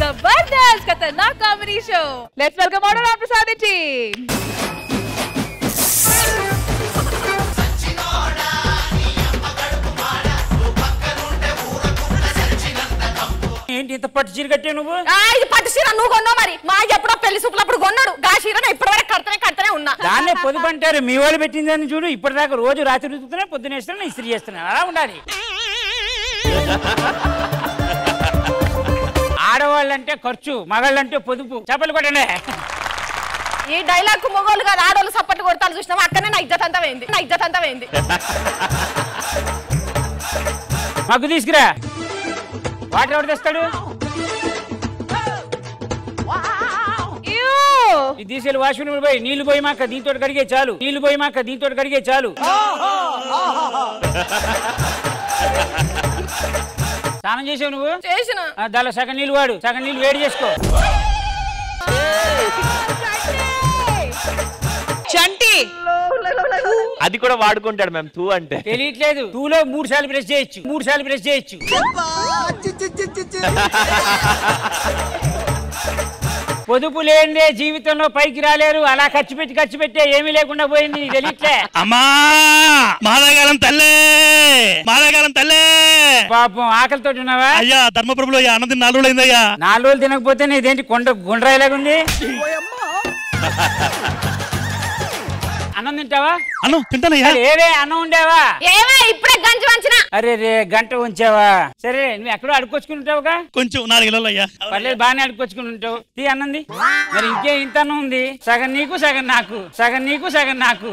जबरदस्त खतरनाक comedy show. Let's welcome order after Prasad team. ఏంటి ఇంత పట్టు చీర కట్టావు నువ్వు? ఇది పట్టు చీర నువ్వు కొన్నావు మరి. మా ఎప్పుడో పెళ్లి సూపులప్పుడు కొన్నాడు. గా చీరను ఇప్పటివరకు కడతనే ఉన్నా. దాన్నే పొదుపు అంటారు. మీ వాళ్ళు పెట్టిందని చూడు. ఇప్పటిదాకా రోజు రాత్రి రుతున్నా, పొద్దున వేస్తున్నా, ఇస్త్రీ చేస్తున్నా. అలా ఉండాలి. ఆడవాళ్ళంటే ఖర్చు, మగాళ్ళంటే పొదుపు. చెప్పలు కొట్టండి. ఈ డైలాగ్ కు మొగోళ్ళు కాదు ఆడోళ్ళు సప్పట్లు కొడతాను చూసినావా? అక్కడనే నా ఇజ్జత్ అంతా పోయింది. మాకు తీసుకురా. వాటర్ ఎవరు తెస్తాడు? ఇది తీసుకెళ్ళి వాష్రూమ్ పోయి నీళ్లు పోయి మాక దీంతో కడిగే చాలు. స్నానం చేసావు నువ్వు? చేసిన. దానిలో సగం నీళ్ళు వాడు, సగం నీళ్ళు వేడి చేసుకో. చంటి అది కూడా వాడుకుంటాడు మ్యామ్. తూ అంటే తెలియట్లేదు. తూలో 3 సార్లు బ్రష్ చేయొచ్చు. పొదుపు లేనిదే జీవితంలో పైకి రాలేరు. అలా ఖర్చు పెట్టే ఏమీ లేకుండా పోయింది. నీకు తెలియట్లే. అమ్మా మాదాగాలం తల్లే పాపం ఆకలితో ఉన్నావా? అయ్యా ధర్మప్రభులో అన్నది 4 రోజులు అయిందయ్యా. 4 రోజులు తినకపోతే నీదేంటి గుండ్రాయిలాగుంది? అన్నం తింటావా? అన్నం తింటానయ్యా. ఏవే అన్నం ఉండేవా? ఇప్పుడే గంజి వంచిన. అరే గంట ఉంచావా? సరే నువ్వు ఎక్కడో అడుక్కొచ్చుకుని ఉంటావుగా. కొంచెం 4 కిలోలు అయ్యా. పర్లేదు, బాగానే అడుక్కొచ్చుకుని ఉంటావు. తీ అన్నంది. మరి ఇంకే ఇంత అన్నం ఉంది. సగం నీకు సగం నాకు.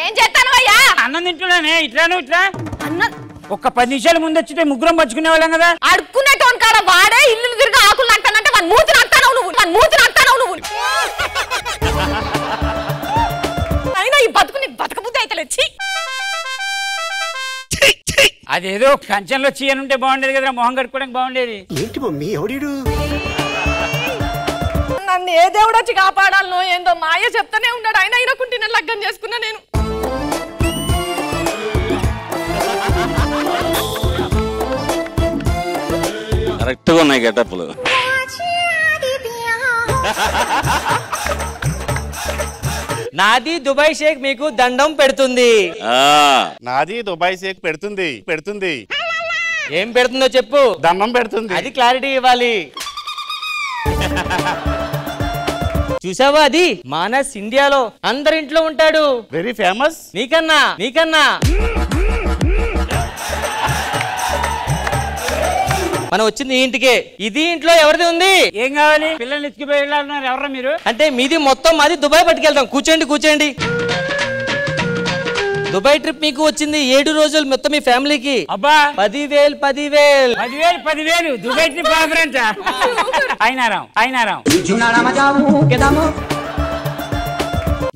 ఏం చేస్తాను అయ్యా? అన్నం తింటున్నానే. ఇట్లా అన్న ఒక్క 10 నిమిషాల ముందు వచ్చితే ముగ్గురం పంచుకునే వాళ్ళం కదా. అడుక్కునేటోన్ కాడ వాడే ఇల్లు తిరిగి ఆకులు నాటానంటే వాని మూతి నాటానవు నువ్వు. అయినా ఈ బతుకబుద్ధి అయితే అదేదో కంచంలో చీయనుంటే బాగుండేది కదా. మొహం కట్టుకోవడానికి బాగుండేది. ఏంటి మమ్మీ ఎవడీడు? నన్ను ఏ దేవుడు వచ్చి కాపాడాలనో ఏందో మాయ చెప్తానే ఉన్నాడు. అయినా ఇరకుంటే నేను లగ్గం చేసుకున్నా. నేను కరెక్ట్ గా ఉన్నాయి గెటప్లు. నాది దుబాయ్ షేక్ మీకు దండం పెడుతుంది. నాది దుబాయ్ షేక్ పెడుతుంది. ఏం పెడుతుందో చెప్పు. దండం పెడుతుంది. అది క్లారిటీ ఇవ్వాలి. చూసావా? అది మానస్ ఇండియాలో అందరింట్లో ఉంటాడు. Very famous. నీకన్నా మనం వచ్చింది ఇంటికే. ఇది ఇంట్లో ఎవరిది ఉంది? ఏం కావాలి? పిల్లల్ని ఎత్తుకుపోయిన్నారు. ఎవరా మీరు? అంటే మీది మొత్తం మాది దుబాయ్ పట్టుకెళ్తాం. కూర్చోండి. దుబాయ్ ట్రిప్ మీకు వచ్చింది 7 రోజులు మొత్తం మీ ఫ్యామిలీకి. అబ్బా 10,000 దుబాయ్ ట్రిప్ ఆఫరెంట్. అయినారాం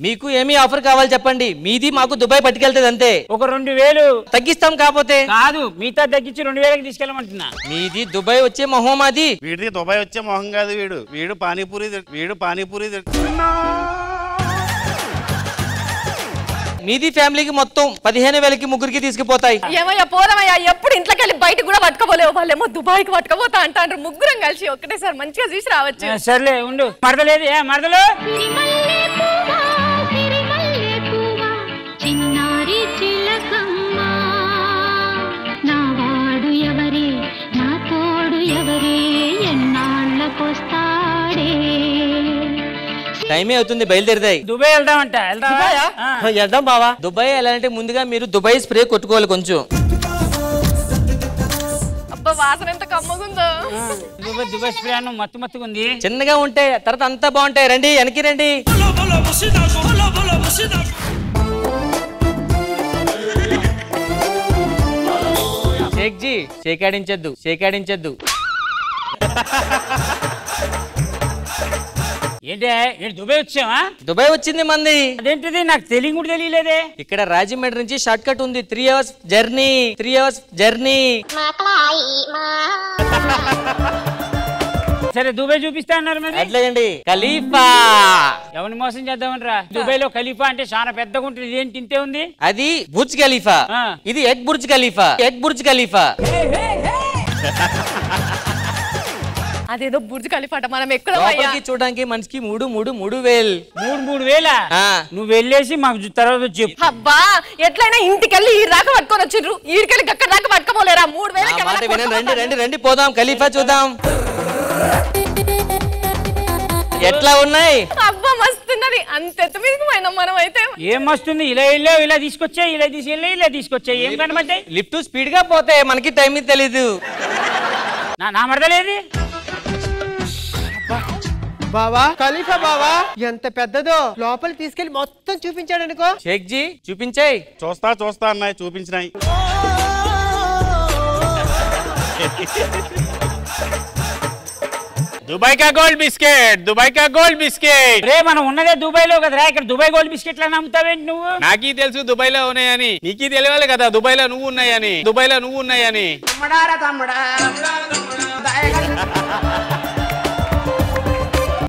మీకు ఏమీ ఆఫర్ కావాలి చెప్పండి. మీది మాకు దుబాయ్ పట్టుకెళ్తుంది అంతే. ఒక 2,000 తగ్గిస్తాం. కాకపోతే కాదు, మిగతా తగ్గించి 2,000కి తీసుకెళ్ళమంటున్నా. మీది దుబాయ్ వచ్చే మొహం. మాది వీడిది దుబాయ్ వచ్చే మొహం కాదు. వీడు పానీపూరి మీది ఫ్యామిలీకి మొత్తం 15,000కి ముగ్గురికి తీసుకుపోతాయి. ఏమయ్యా పోదామయ్యా. ఎప్పుడు ఇంట్లోకి వెళ్ళి బయటకు కూడా పట్టుకోలేవు. వాళ్ళేమో దుబాయ్కి పట్టుకోపోతా అంటారు. ముగ్గురం కలిసి ఒక్కటేసారి మంచిగా చూసి రావచ్చు. సర్లే ఉండు. మరదలేదు మరదలు. టైమే అవుతుంది, బయలుదేరుతాయి. దుబాయ్ వెళ్దామంట. వెళ్దాం బావా. దుబాయ్ వెళ్ళాలంటే ముందుగా మీరు దుబాయ్ స్ప్రే కొట్టుకోవాలి కొంచెం. అబ్బా వాసన ఎంత కమ్మగుందో. దుబాయ్ స్ప్రే అన్న మత్తుగా ఉంది. చిన్నగా ఉంటే తర్వాత అంతా బాగుంటాయి. రండి వెనక్కి రండి. షేక్ జీ షేకాడించద్దు. ఏంటి దుబాయ్ వచ్చావా? దుబాయ్ వచ్చింది మంది. అదేంటిది నాకు తెలియ కూడా తెలియలేదే. ఇక్కడ రాజమండ్రి నుంచి షార్ట్ కట్ ఉంది, 3 hours జర్నీ. 3 hours journey. సరే దుబాయ్ చూపిస్తా అన్నారు మరి. అట్లేదండి, ఖలీఫా. ఎవరిని మోసం చేద్దామనరా? దుబాయ్ లో ఖలీఫా అంటే చాలా పెద్దగా ఉంటుంది. ఇదేంటి ఇంతే ఉంది? అది బుర్జ్ ఖలీఫా. ఇది egg Burj Khalifa. Egg Burj Khalifa. అదేదో బుర్జ్ ఖలీఫా మనం ఎక్కడ చూడడానికి మనిషికి 3,000. 3,000? నువ్వు వెళ్ళేసి మాకు తర్వాత చెప్పు. అబ్బా ఎట్లయినా ఇంటికెళ్ళి ఈ దాకా పట్టుకొని వచ్చిండ్రు, ఈడికెళ్ళి అక్కడ దాకా పట్టుకోలేరా? 3,000 రండి పోదాం, ఖలీఫా చూద్దాం. ఎట్లా ఉన్నాయి? అబ్బా మస్తున్నది. అంత ఎత్తు మీదకి పోయినాం మనం అయితే. ఏం మస్తుంది? ఇలా వెళ్ళావు, ఇలా తీసుకొచ్చాయి, ఇలా తీసుకెళ్ళి ఇలా తీసుకొచ్చాయి. ఏం కనబడ్డాయి? లిఫ్ట్ స్పీడ్ గా పోతాయి, మనకి టైం తెలీదు. నా మరదలేది? బావా ఖలీఫా బావా ఎంత పెద్దదో, లోపల తీసుకెళ్లి మొత్తం చూపించాడు అనుకో. షేక్ జీ చూపించాయి. చూస్తా అన్నాయి, చూపించినాయి. దుబాయ్ కా గోల్డ్ బిస్కెట్. రే మనం ఉన్నదే దుబాయ్ లో కదరా, ఇక్కడ దుబాయ్ గోల్డ్ బిస్కెట్లు అమ్ముతావేంటి నువ్వు? నాకీ తెలుసు దుబాయ్ లో ఉన్నాయని, నీకీ తెలియాలి కదా దుబాయ్ లో నువ్వు ఉన్నాయని.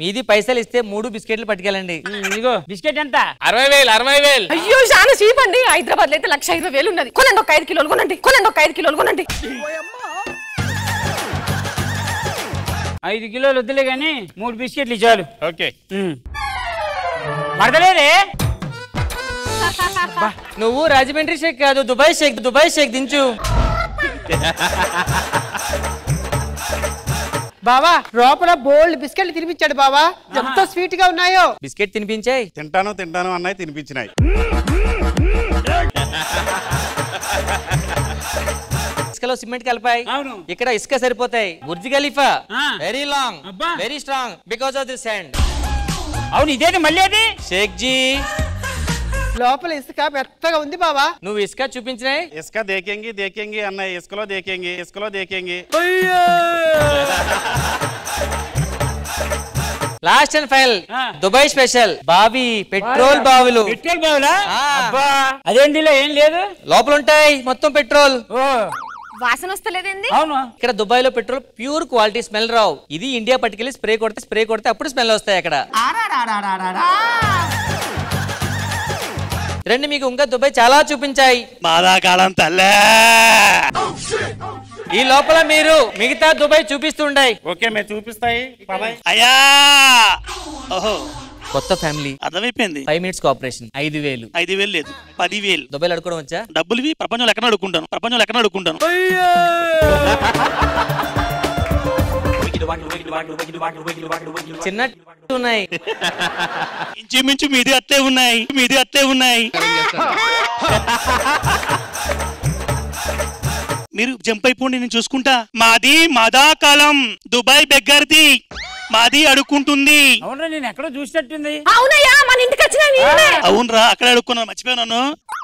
మీది పైసలు ఇస్తే 3 బిస్కెట్లు పట్టుకెళ్ళండి. ఇదిగో బిస్కెట్ ఎంత? 60,000. అయ్యో చాలా చీప్ అండి. హైదరాబాద్ లో అయితే 1,05,000 ఉన్నది. కొనండి, ఒక 5 కిలోలు కొనండి. 5 కిలోలు వద్దులే గాని 3 బిస్కెట్లు చాలు. ఓకే. మరదలేదే? నువ్వు రాజమండ్రి షేక్ కాదు, దుబాయ్ షేక్ దించు. బావా లోపల బోల్డ్ బిస్కెట్లు తినిపించాడు బావా, ఎంతో స్వీట్ గా ఉన్నాయో. బిస్కెట్ తినిపించాయి. తింటాను అన్నాయి, తినిపించినాయి. ఇసుకలో సిమెంట్ కలిపాయి. అవును. ఇక్కడ ఇసుక సరిపోతాయి. బుర్జ్ ఖలీఫా వెరీ లాంగ్, అబ్బా. Very strong because of this sand. అవును ఇదేది మళ్ళీ అది? షేక్ జీ లోపల ఇసుక మెత్తగా ఉంది బావా. నువ్వు ఇసుక చూపించినాయి. ఇసుక దేకేంగి అన్నాయి, ఇసుకలో దేకేంగి. Last and final Dubai special బావి, పెట్రోల్ బావులు. పెట్రోల్ బావులా? అదేంటిలో ఏం లేదు, లోపల ఉంటాయి మొత్తం పెట్రోల్. వాసన వస్తలేదండి. అవును, ఇక్కడ దుబాయ్ లో పెట్రోల్ ప్యూర్ క్వాలిటీ, స్మెల్ రావు. ఇది ఇండియా పట్టుకెళ్ళి స్ప్రే కొడితే అప్పుడు స్మెల్ వస్తాయి అక్కడ. రండి, మీకు ఇంకా దుబాయ్ చాలా చూపించాయి. మాదాకాలం తల్లే. ఈ లోపల మీరు మిగతా దుబాయ్ చూపిస్తుండాయి. ఓకే మేము చూపిస్తాయి. అయ్యా ఓహో కొత్త ఫ్యామిలీ, అర్థమైపోయింది. 5 minutes కోఆపరేషన్. 5,000. 5,000 లేదు, 10,000. దుబాయ్లో అడుకోవడం వచ్చా? డబ్బులు ప్రపంచంలో ఎక్కడ అడుక్కుంటాను. చిన్న ఉన్నాయి. ఇంచుమించు మీది అట్లే ఉన్నాయి. మీరు జంప్ అయిపోండి, నేను చూసుకుంటా. మాదా కాలం దుబాయ్ బెగ్గర్ది, మాది అడుక్కుంటుంది. అవునరా, నేను ఎక్కడో చూసినట్టుంది. అవునయ్యా, మన ఇంటికి వచ్చిన అవునరా, అక్కడ అడుక్కున్నాను, మర్చిపోయాను.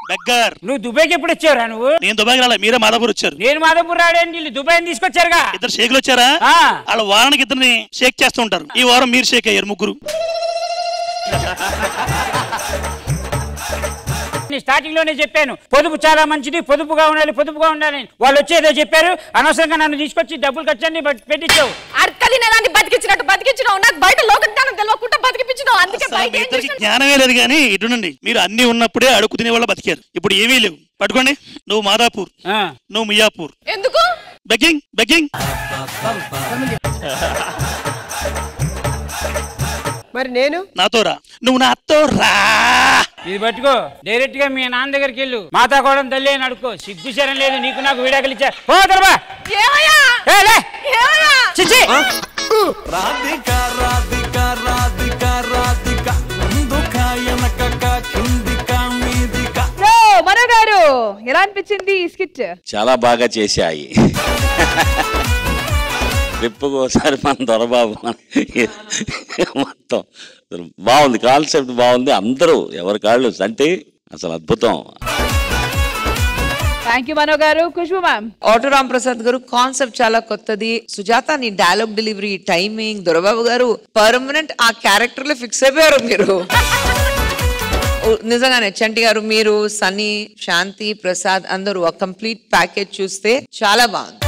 బెగ్గర్. నువ్వు దుబాయ్కి ఎప్పుడు వచ్చావురా? నువ్వు? నేను దుబాయ్ రాలే, మీరే మాదాపూర్ వచ్చారు. నేను మాదాపూర్ రాడేంటి, వీళ్ళు దుబాయ్ తీసుకొచ్చారుగా. 2 షేకులు వచ్చారా? వాళ్ళ వారానికి 2 షేక్ చేస్తూ ఉంటారు. ఈ వారం మీరు షేక్ అయ్యారు 3. స్టార్టింగ్ లోనే చెప్పాను, పొదుపు చాలా మంచిది, పొదుపుగా ఉండాలి. వాళ్ళు వచ్చేదో చెప్పారు, అనవసరంగా నన్ను తీసుకొచ్చి డబ్బులు ఖర్చు పెట్టించావు. అర్థం బతికించినావు. నాకు బయట లోక జ్ఞానం తెలియకుండా బతికిపించినావు. అందుకే జ్ఞానమే లేదు కానీ ఇటునండి, మీరు అన్ని ఉన్నప్పుడే అడుగు తినే వాళ్ళు బతికారు. ఇప్పుడు ఏమీ లేవు. పట్టుకోండి, నువ్వు మాదాపూర్, నువ్వు మియాపూర్. ఎందుకు బెగ్గింగ్? మరి నేను నాతో రా. నువ్వు నాతో రా. ఇది పట్టుకో, డైరెక్ట్ గా మీ నాన్న దగ్గరికి వెళ్ళు. మాతా కోడలు తల్లి అని అడుకో. సిగ్గుచరం లేదు నీకు, నాకు విడాకులు ఇచ్చా. మనో గారు ఎలా అనిపించింది ఈ స్కిట్? చాలా బాగా చేశాయి. ట్రిప్కి ఒకసారి మన దొరబాబు మొత్తం బాగుంది, కాన్సెప్ట్ బాగుంది. అందరూ ఎవరి కాళ్ళు అంటే అసలు అద్భుతం. థ్యాంక్ యూ మనో గారు. ఖుష్బు మ్యామ్. ఆటో రామ్ ప్రసాద్ గారు కాన్సెప్ట్ చాలా కొత్తది. సుజాత నీ డైలాగ్ డెలివరీ, టైమింగ్, దొరబాబు గారు పర్మనెంట్ ఆ క్యారెక్టర్ లో ఫిక్స్ అయిపోయారు మీరు. నిజంగానే చంటి గారు, మీరు, సన్నీ, శాంతి, ప్రసాద్ అందరూ ఒక కంప్లీట్ ప్యాకేజ్ చూస్తే చాలా బాగుంది.